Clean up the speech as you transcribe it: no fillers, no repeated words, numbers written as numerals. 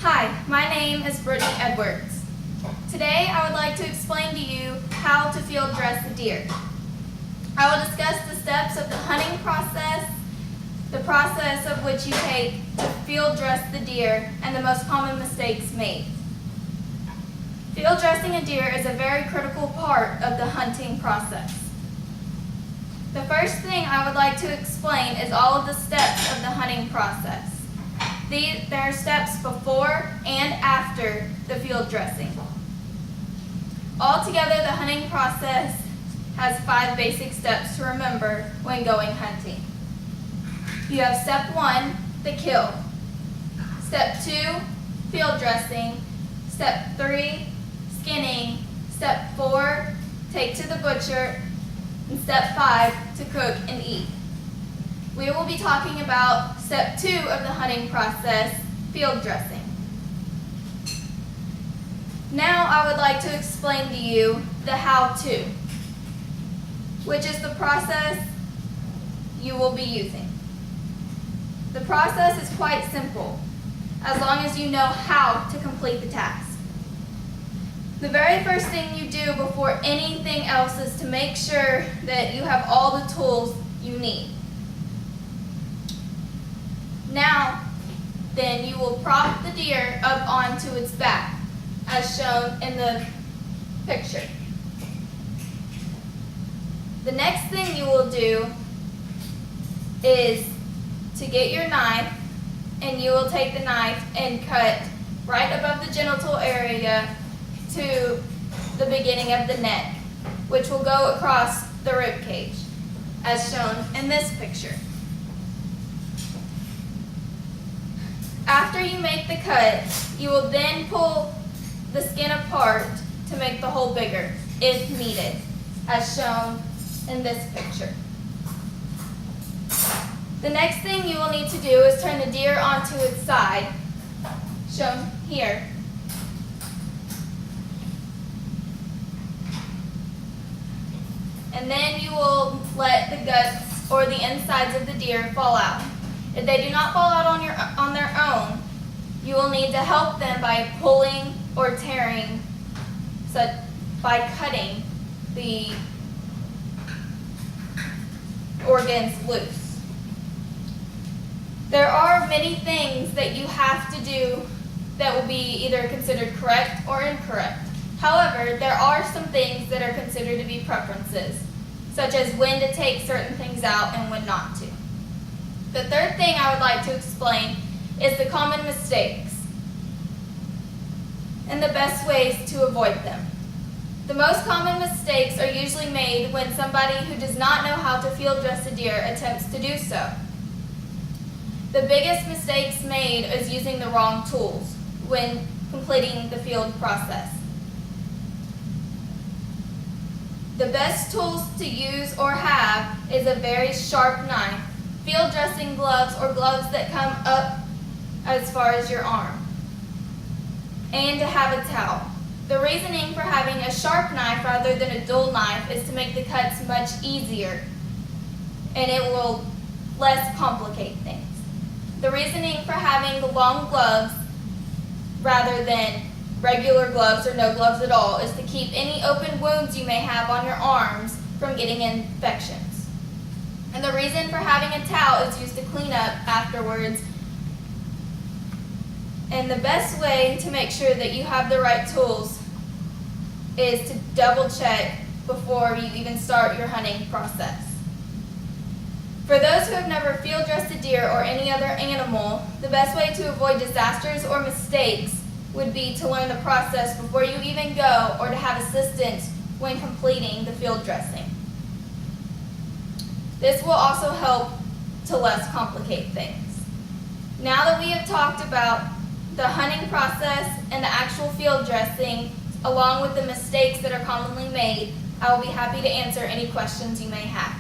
Hi, my name is Brittany Edwards. Today I would like to explain to you how to field dress a deer. I will discuss the steps of the hunting process, the process of which you take to field dress the deer, and the most common mistakes made. Field dressing a deer is a very critical part of the hunting process. The first thing I would like to explain is all of the steps of the hunting process. There are steps before and after the field dressing. Altogether, the hunting process has 5 basic steps to remember when going hunting. You have step 1, the kill. Step 2, field dressing. Step 3, skinning. Step 4, take to the butcher. And step 5, to cook and eat. We will be talking about step 2 of the hunting process, field dressing. Now I would like to explain to you the how-to, which is the process you will be using. The process is quite simple, as long as you know how to complete the task. The very first thing you do before anything else is to make sure that you have all the tools you need. Now, then you will prop the deer up onto its back, as shown in the picture. The next thing you will do is to get your knife, and you will take the knife and cut right above the genital area to the beginning of the neck, which will go across the rib cage, as shown in this picture. After you make the cut, you will then pull the skin apart to make the hole bigger, if needed, as shown in this picture. The next thing you will need to do is turn the deer onto its side, shown here. And then you will let the guts or the insides of the deer fall out. If they do not fall out on their own, you will need to help them by pulling or tearing, by cutting the organs loose. There are many things that you have to do that will be either considered correct or incorrect. However, there are some things that are considered to be preferences, such as when to take certain things out and when not to. The third thing I would like to explain is the common mistakes and the best ways to avoid them. The most common mistakes are usually made when somebody who does not know how to field dress a deer attempts to do so. The biggest mistakes made is using the wrong tools when completing the field process. The best tools to use or have is a very sharp knife, field dressing gloves or gloves that come up as far as your arm, and to have a towel. The reasoning for having a sharp knife rather than a dull knife is to make the cuts much easier, and it will less complicate things. The reasoning for having the long gloves rather than regular gloves or no gloves at all is to keep any open wounds you may have on your arms from getting infections. And the reason for having a towel is used to clean up afterwards. And the best way to make sure that you have the right tools is to double check before you even start your hunting process. For those who have never field dressed a deer or any other animal, the best way to avoid disasters or mistakes would be to learn the process before you even go, or to have assistance when completing the field dressing. This will also help to less complicate things. Now that we have talked about the hunting process and the actual field dressing, along with the mistakes that are commonly made, I will be happy to answer any questions you may have.